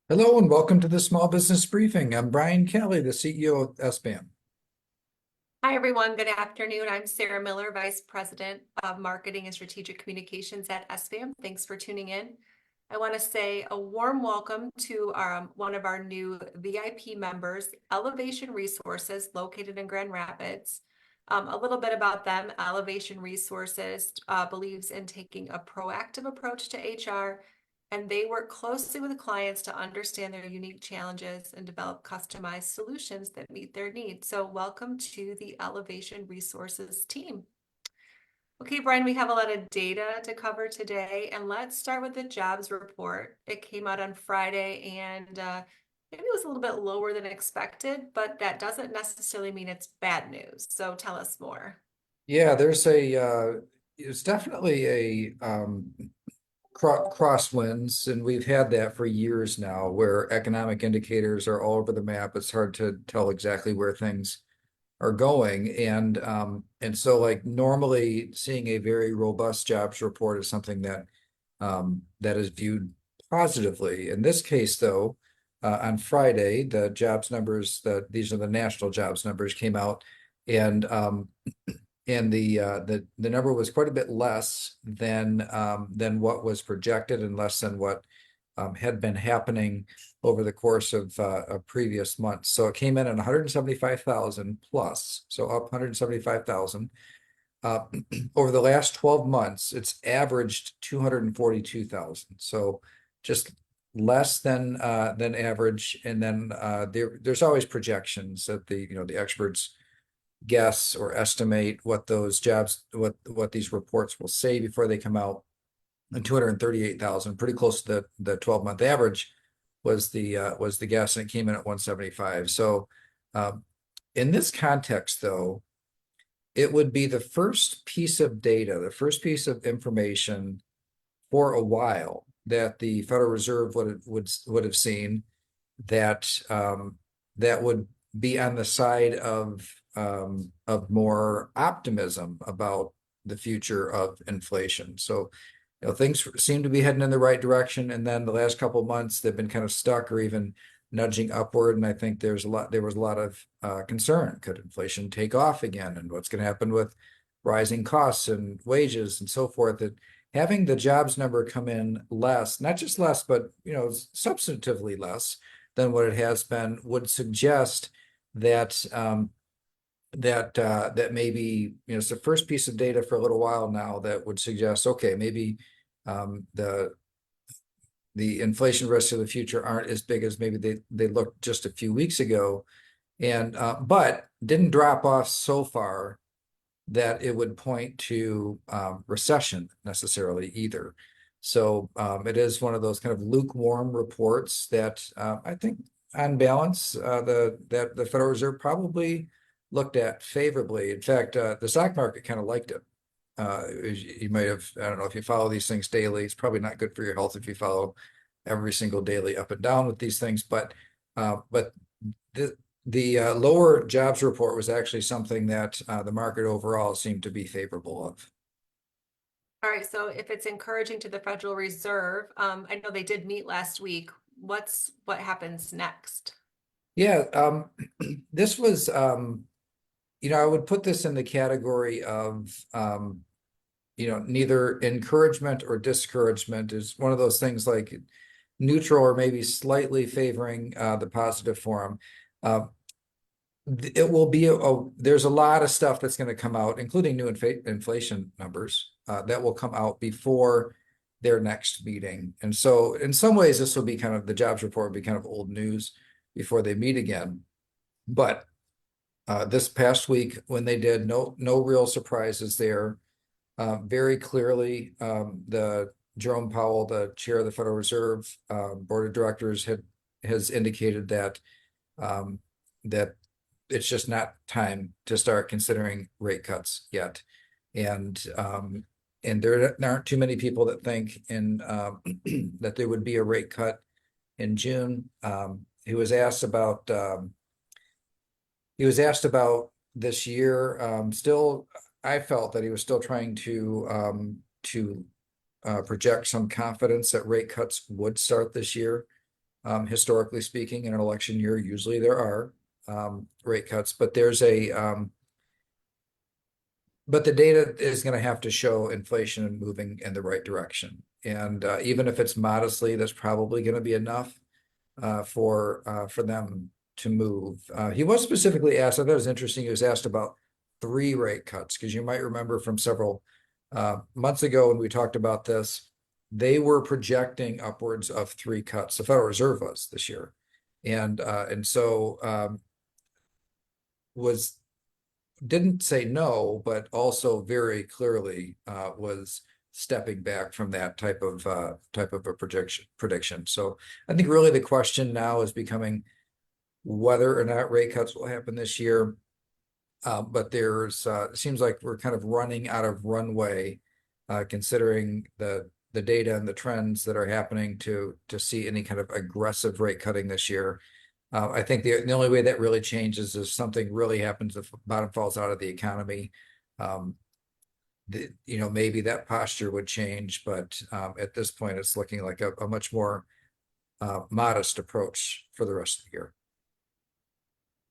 Hello and welcome to the Small Business Briefing. I'm Brian Calley, the CEO of SBAM. Hi, everyone. Good afternoon. I'm Sarah Miller, Vice President of Marketing and Strategic Communications at SBAM. Thanks for tuning in. I want to say a warm welcome to one of our new VIP members, Elevation Resources, located in Grand Rapids. A little bit about them. Elevation Resources believes in taking a proactive approach to HR, and they work closely with clients to understand their unique challenges and develop customized solutions that meet their needs. So welcome to the Elevation Resources team. Okay, Brian, we have a lot of data to cover today, and let's start with the jobs report. It came out on Friday, and maybe it was a little bit lower than expected, but that doesn't necessarily mean it's bad news. So tell us more. Yeah, it's definitely a crosswinds, and we've had that for years now, where economic indicators are all over the map. It's hard to tell exactly where things are going, and so like normally seeing a very robust jobs report is something that is viewed positively. In this case, though, on Friday, the jobs numbers, these are the national jobs numbers, came out, and the number was quite a bit less than what was projected and less than what had been happening over the course of previous months. So it came in at 175,000 plus, so up 175,000. Over the last 12 months, it's averaged 242,000. So just less than average. And then there's always projections that the experts guess or estimate what those jobs, what these reports will say before they come out. And 238,000, pretty close to the 12-month average was the guess, and it came in at 175. So in this context, though, it would be the first piece of data, the first piece of information for a while that the Federal Reserve would have seen that that would be on the side of more optimism about the future of inflation. So things seem to be heading in the right direction, and then the last couple of months they've been kind of stuck or even nudging upward. And I think there was a lot of concern. Could inflation take off again? And what's going to happen with rising costs and wages and so forth? That having the jobs number come in less, not just less, but substantively less than what it has been, would suggest that that maybe it's the first piece of data for a little while now that would suggest, okay, maybe the inflation risks of the future aren't as big as maybe they looked just a few weeks ago, and but didn't drop off so far that it would point to recession necessarily either. So it is one of those kind of lukewarm reports that I think on balance that the Federal Reserve probably looked at favorably. In fact, the stock market kind of liked it. You might have, I don't know if you follow these things daily. It's probably not good for your health if you follow every single daily up and down with these things. But the lower jobs report was actually something that the market overall seemed to be favorable of. All right, so if it's encouraging to the Federal Reserve, I know they did meet last week. What happens next? Yeah, this was, I would put this in the category of, neither encouragement or discouragement. Is one of those things like neutral or maybe slightly favoring the positive form. It will be there's a lot of stuff that's going to come out, including new inflation numbers that will come out before their next meeting. And so in some ways, this will be kind of the jobs report will be kind of old news before they meet again. But this past week when they did, no real surprises there. Very clearly, the Jerome Powell, the chair of the Federal Reserve Board of Directors, has indicated that that it's just not time to start considering rate cuts yet, and there aren't too many people that think that there would be a rate cut in June. He was asked about this year. Still, I felt that he was still trying to project some confidence that rate cuts would start this year. historically speaking, in an election year, usually there are rate cuts, but but the data is going to have to show inflation moving in the right direction. And even if it's modestly, that's probably going to be enough for them to move. He was specifically asked, I thought it was interesting, he was asked about 3 rate cuts, because you might remember from several months ago when we talked about this, they were projecting upwards of 3 cuts. The Federal Reserve was this year. And so didn't say no, but also very clearly was stepping back from that type of a prediction. So I think really the question now is becoming whether or not rate cuts will happen this year. But it seems like we're kind of running out of runway, considering the data and the trends that are happening to see any kind of aggressive rate cutting this year. I think the only way that really changes is something really happens if bottom falls out of the economy. Maybe that posture would change, but at this point, it's looking like a much more modest approach for the rest of the year.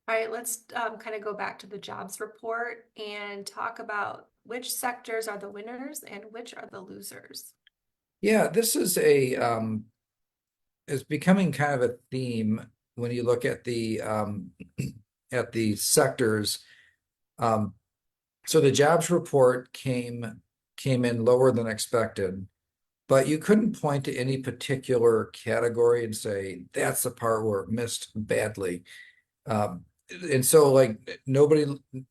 All right, let's kind of go back to the jobs report and talk about which sectors are the winners and which are the losers. Yeah, this is is becoming kind of a theme when you look at the sectors. So the jobs report came in lower than expected, but you couldn't point to any particular category and say that's the part where it missed badly. And so like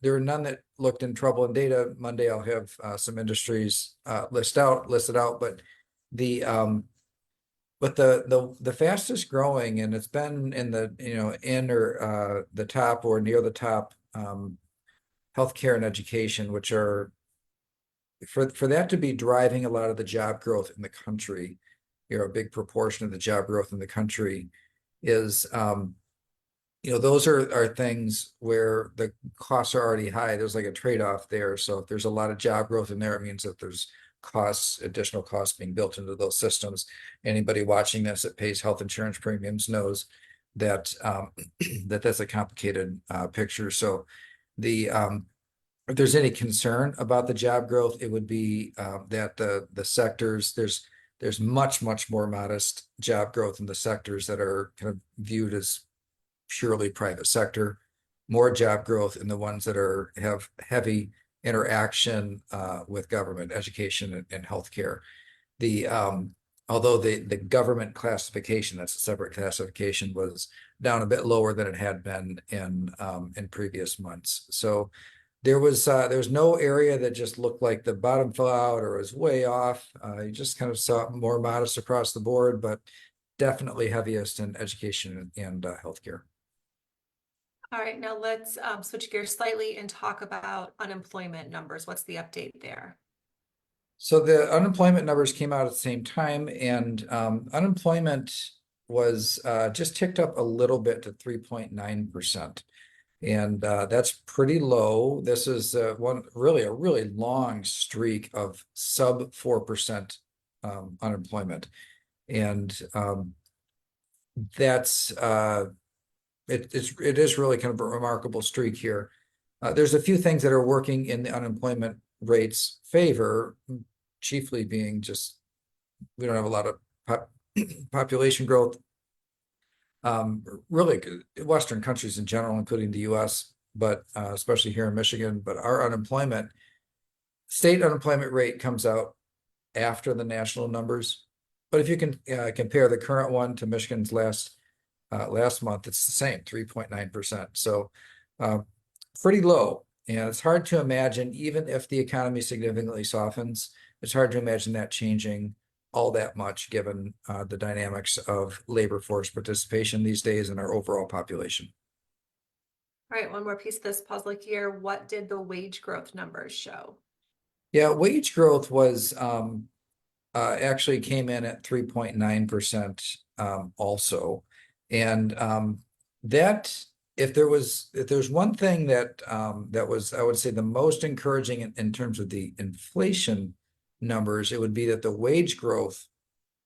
there are none that looked in trouble in data. Monday I'll have some industries listed out, but the fastest growing, and it's been in the in or the top or near the top, healthcare and education, which are for that to be driving a lot of the job growth in the country, a big proportion of the job growth in the country is those are things where the costs are already high. There's like a trade-off there. So if there's a lot of job growth in there, it means that there's additional costs being built into those systems. Anybody watching this that pays health insurance premiums knows that that's a complicated picture. So if there's any concern about the job growth, it would be that the sectors, there's much more modest job growth in the sectors that are kind of viewed as purely private sector, more job growth in the ones that have heavy interaction with government, education, and healthcare. Although the government classification, that's a separate classification, was down a bit lower than it had been in previous months. So there was no area that just looked like the bottom fell out or was way off. You just kind of saw more modest across the board, but definitely heaviest in education and healthcare. All right, now let's switch gears slightly and talk about unemployment numbers. What's the update there? So the unemployment numbers came out at the same time, and unemployment was just ticked up a little bit to 3.9%. And that's pretty low. This is a really long streak of sub 4% unemployment. And that's it is really kind of a remarkable streak here. There's a few things that are working in the unemployment rate's favor, chiefly being just we don't have a lot of population growth. Really Western countries in general, including the US, but especially here in Michigan. But our state unemployment rate comes out after the national numbers. But if you can compare the current one to Michigan's last month, it's the same, 3.9%. So pretty low. And it's hard to imagine, even if the economy significantly softens, it's hard to imagine that changing all that much given the dynamics of labor force participation these days in our overall population. All right, one more piece of this puzzle here. What did the wage growth numbers show? Yeah, wage growth was actually came in at 3.9% also. And that if there's one thing that was, I would say, the most encouraging in terms of the inflation numbers, it would be that the wage growth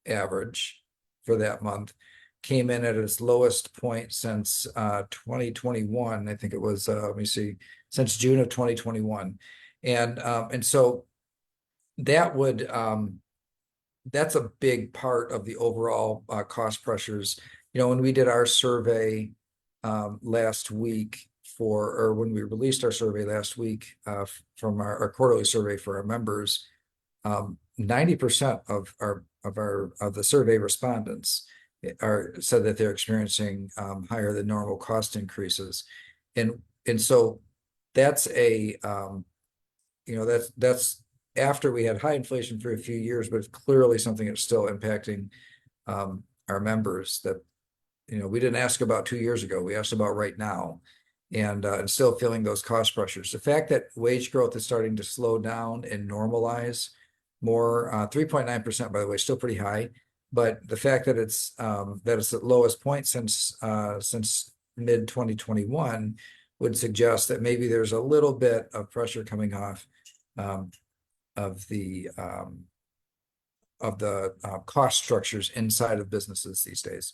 average for that month came in at its lowest point since 2021. I think it was, let me see, since June of 2021. And so that would that's a big part of the overall cost pressures. When we did our survey last week or when we released our survey last week from our quarterly survey for our members, 90% of the survey respondents said that they're experiencing higher than normal cost increases, and so that's that's after we had high inflation for a few years, but it's clearly something that's still impacting our members that we didn't ask about 2 years ago. We asked about right now, and still feeling those cost pressures. The fact that wage growth is starting to slow down and normalize more, 3.9%, by the way, still pretty high, but the fact that it's at lowest point since mid 2021 would suggest that maybe there's a little bit of pressure coming off of the cost structures inside of businesses these days.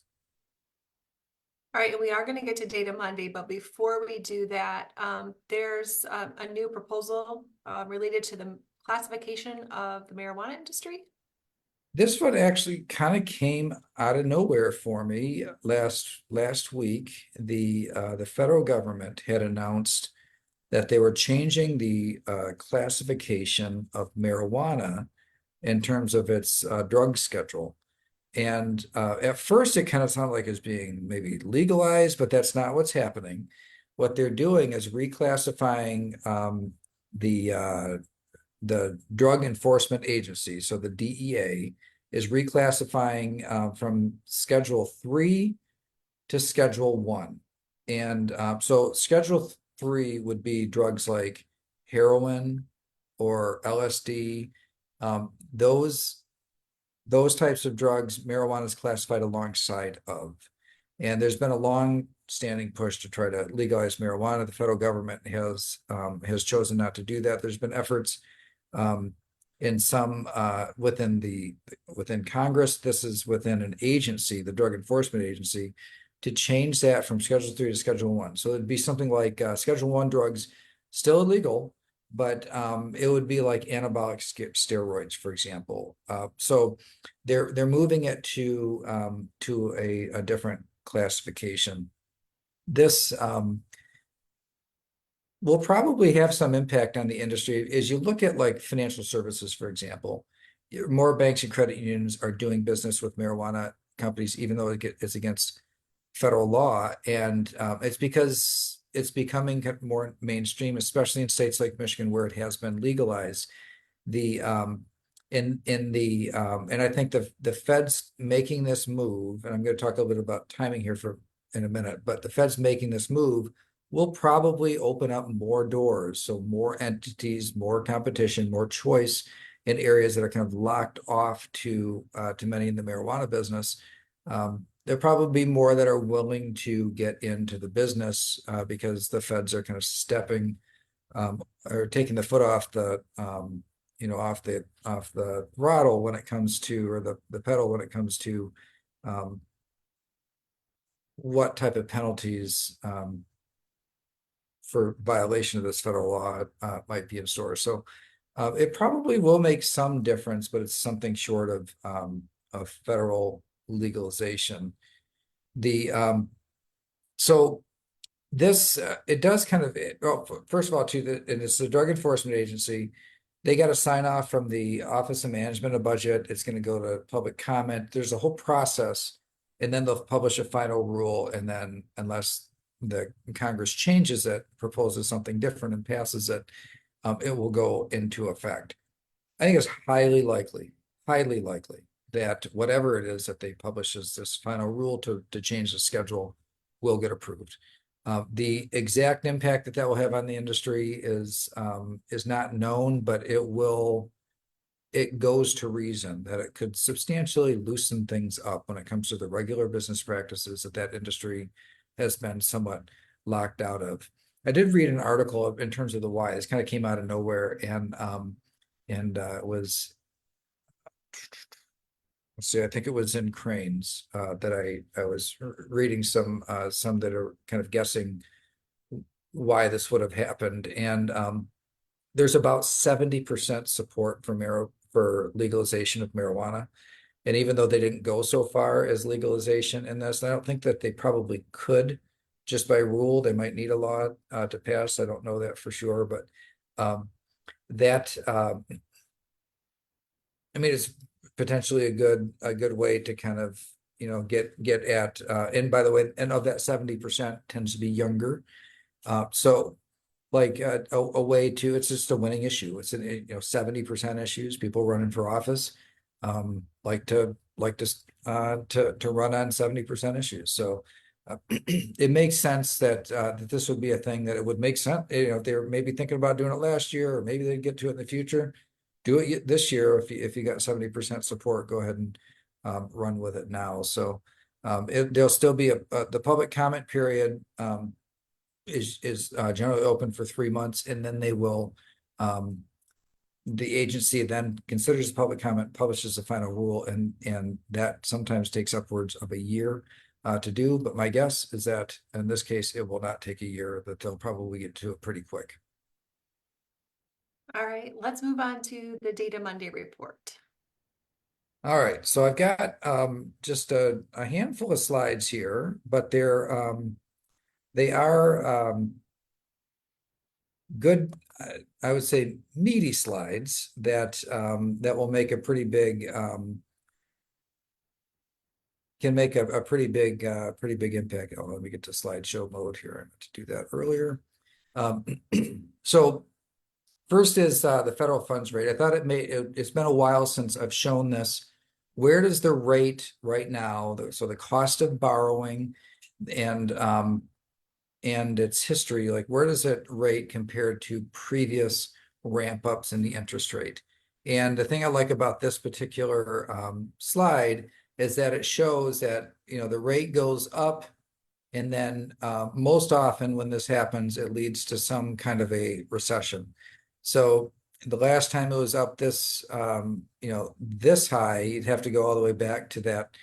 All right, and we are going to get to Data Monday, but before we do that, there's a new proposal related to the classification of the marijuana industry. This one actually kind of came out of nowhere for me last week. The federal government had announced that they were changing the classification of marijuana in terms of its drug schedule. And at first, it kind of sounded like it's being maybe legalized, but that's not what's happening. What they're doing is reclassifying the Drug Enforcement Agency, so the DEA, is reclassifying from Schedule 3 to Schedule 1. And so Schedule 3 would be drugs like heroin or LSD. Those types of drugs, marijuana is classified alongside of. And there's been a long-standing push to try to legalize marijuana. The federal government has chosen not to do that. There's been efforts in some within Congress. This is within an agency, the Drug Enforcement Agency, to change that from Schedule 3 to Schedule 1. So it'd be something like Schedule 1 drugs still illegal, but it would be like anabolic steroids, for example. So they're moving it to a different classification. This will probably have some impact on the industry. As you look at like financial services, for example, more banks and credit unions are doing business with marijuana companies, even though it's against federal law. And it's because it's becoming more mainstream, especially in states like Michigan, where it has been legalized. And I think the Fed's making this move, and I'm going to talk a little bit about timing here in a minute, but the Fed's making this move will probably open up more doors, so more entities, more competition, more choice in areas that are kind of locked off to many in the marijuana business. There'll probably be more that are willing to get into the business because the Feds are kind of stepping or taking the foot off the off the throttle when it comes to, or the pedal when it comes to what type of penalties for violation of this federal law might be in store. So it probably will make some difference, but it's something short of federal legalization. So this it does kind of, well, first of all, and it's the Drug Enforcement Agency. They got a sign off from the Office of Management of Budget. It's going to go to public comment. There's a whole process, and then they'll publish a final rule. And then, unless the Congress changes it, proposes something different, and passes it, it will go into effect. I think it's highly likely that whatever it is that they publish as this final rule to change the schedule will get approved. The exact impact that will have on the industry is not known, but it goes to reason that it could substantially loosen things up when it comes to the regular business practices that industry has been somewhat locked out of. I did read an article in terms of the why. This kind of came out of nowhere, and it was let's see, I think it was in Cranes that I was reading some that are kind of guessing why this would have happened. And there's about 70% support for legalization of marijuana. And even though they didn't go so far as legalization in this, I don't think that they probably could just by rule. They might need a law to pass. I don't know that for sure, but um, that I mean, it's potentially a good way to kind of get at and by the way, and of that 70% tends to be younger. So like a way to it's just a winning issue. It's 70% issues, people running for office like to run on 70% issues. So it makes sense that this would be a thing that it would make sense. If they were maybe thinking about doing it last year, or maybe they'd get to it in the future. Do it this year. If you got 70% support, go ahead and run with it now. So there'll still be the public comment period is generally open for 3 months, and then they will the agency then considers the public comment, publishes the final rule, and that sometimes takes upwards of a year to do. But my guess is that in this case, it will not take a year, that they'll probably get to it pretty quick. All right, let's move on to the Data Monday report. All right, so I've got just a handful of slides here, but they are good, I would say meaty slides that that will make a pretty big can make a pretty big impact. Oh, let me get to slideshow mode here. I meant to do that earlier. So first is the federal funds rate. I thought it's been a while since I've shown this. Where does the rate right now, so the cost of borrowing and its history, like where does it rate compared to previous ramp ups in the interest rate? And the thing I like about this particular slide is that it shows that the rate goes up, and then most often when this happens, it leads to some kind of a recession. So the last time it was up this this high, you'd have to go all the way back to that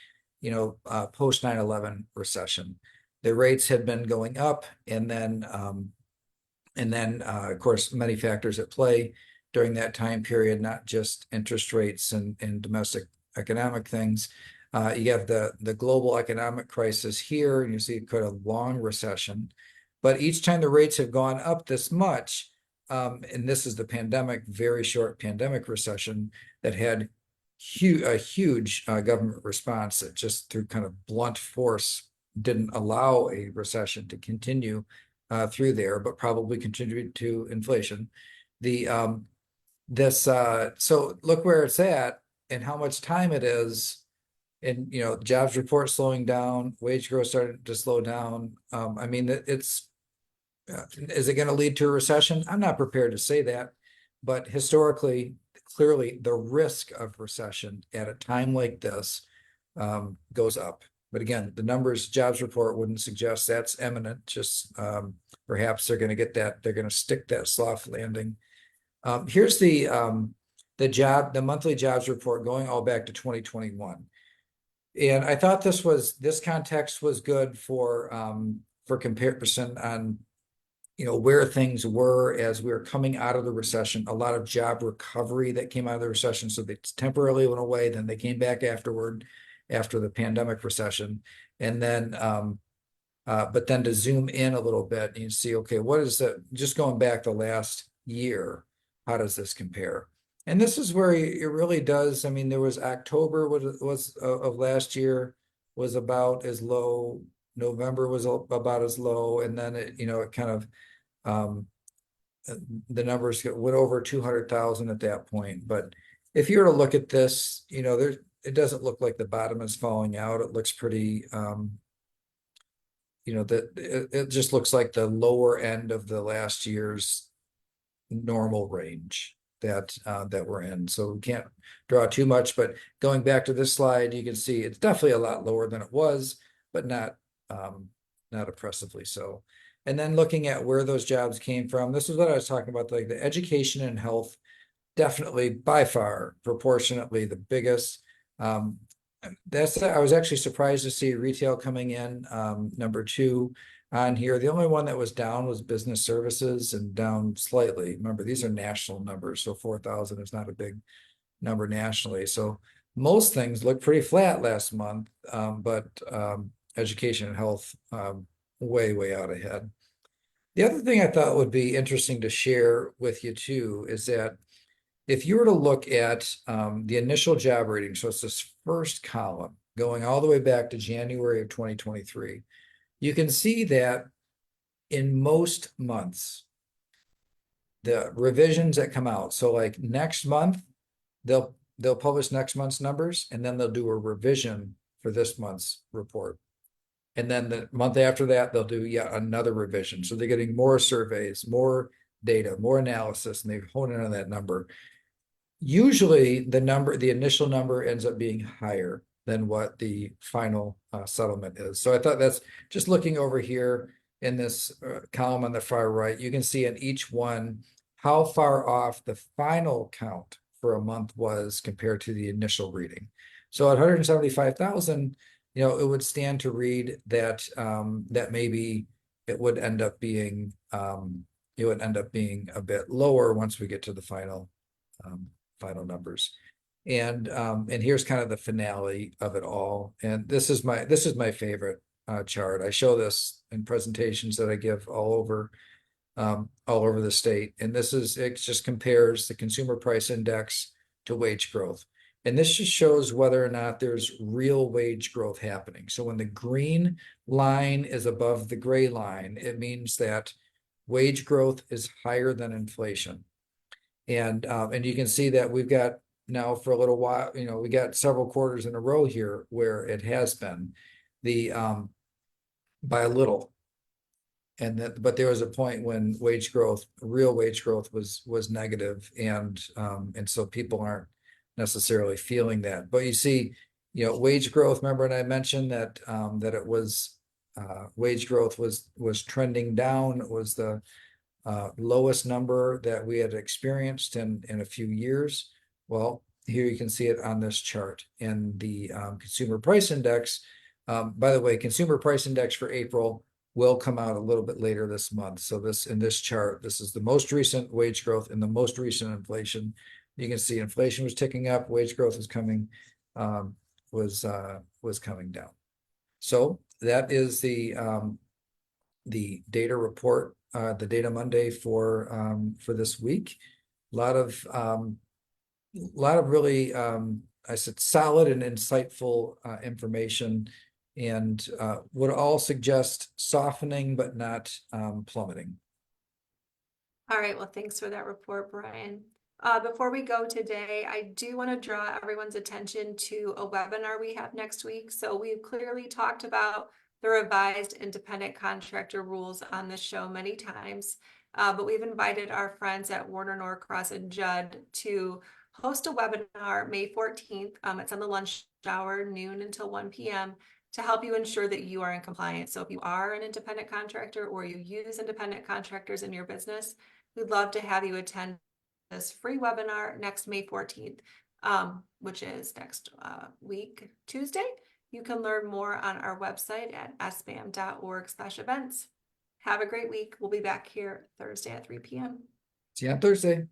post 9/11 recession. The rates had been going up, and then of course many factors at play during that time period, not just interest rates and domestic economic things. You have the global economic crisis here, and you see quite a long recession. But each time the rates have gone up this much, and this is the pandemic, very short pandemic recession that had a huge government response that just through kind of blunt force didn't allow a recession to continue through there, but probably contributed to inflation. So look where it's at and how much time it is. And jobs report slowing down, wage growth starting to slow down. I mean, is it going to lead to a recession? I'm not prepared to say that, but historically, clearly, the risk of recession at a time like this goes up. But again, the numbers jobs report wouldn't suggest that's imminent. Just perhaps they're going to get that. They're going to stick that soft landing. Here's the monthly jobs report going all back to 2021. And I thought this context was good for comparison on where things were as we were coming out of the recession. A lot of job recovery that came out of the recession, so they temporarily went away, then they came back afterward after the pandemic recession, and then but then to zoom in a little bit, and you see, okay, what is that? Just going back the last year, how does this compare? And this is where it really does. I mean, there was October was of last year was about as low. November was about as low, and then it kind of the numbers went over 200,000 at that point. But if you were to look at this, it doesn't look like the bottom is falling out. It looks pretty that it just looks like the lower end of the last year's normal range that we're in. So we can't draw too much, but going back to this slide, you can see it's definitely a lot lower than it was, but not oppressively so. And then looking at where those jobs came from, this is what I was talking about, like the education and health, definitely by far proportionately the biggest. I was actually surprised to see retail coming in, number two on here. The only one that was down was business services and down slightly. Remember, these are national numbers, so 4,000 is not a big number nationally. So most things look pretty flat last month, but education and health way, way out ahead. The other thing I thought would be interesting to share with you too is that if you were to look at the initial job rating, so it's this first column going all the way back to January of 2023, you can see that in most months, the revisions that come out, so like next month, they'll publish next month's numbers and then they'll do a revision for this month's report. And then the month after that, they'll do yet another revision. So they're getting more surveys, more data, more analysis, and they hone in on that number. Usually the initial number ends up being higher than what the final settlement is. So I thought that's just looking over here in this column on the far right, you can see in each one how far off the final count for a month was compared to the initial reading. So at 175,000, it would stand to read that that maybe it would end up being a bit lower once we get to the final numbers. And here's kind of the finale of it all. And this is my favorite chart. I show this in presentations that I give all over the state. And it just compares the consumer price index to wage growth. And this just shows whether or not there's real wage growth happening. So when the green line is above the gray line, it means that wage growth is higher than inflation. And you can see that we've got now for a little while, we got several quarters in a row here where it has been by a little. But there was a point when real wage growth was negative, and so people aren't necessarily feeling that. But you see, wage growth, remember, and I mentioned that it was wage growth was trending down. It was the lowest number that we had experienced in a few years. Well, here you can see it on this chart. And the consumer price index, by the way, consumer price index for April will come out a little bit later this month. So in this chart, this is the most recent wage growth and the most recent inflation. You can see inflation was ticking up, wage growth was coming coming down. So that is the data report, the data Monday for this week. A lot of really I said solid and insightful information, and would all suggest softening but not plummeting. All right, well, thanks for that report, Brian. Before we go today, I do want to draw everyone's attention to a webinar we have next week. So we've clearly talked about the revised independent contractor rules on this show many times, but we've invited our friends at Warner Norcross and Judd to host a webinar May 14th. It's on the lunch hour, noon until 1 p.m. to help you ensure that you are in compliance. So if you are an independent contractor or you use independent contractors in your business, we'd love to have you attend this free webinar next May 14th, which is next week, Tuesday. You can learn more on our website at sbam.org/events. Have a great week. We'll be back here Thursday at 3 p.m. See you on Thursday.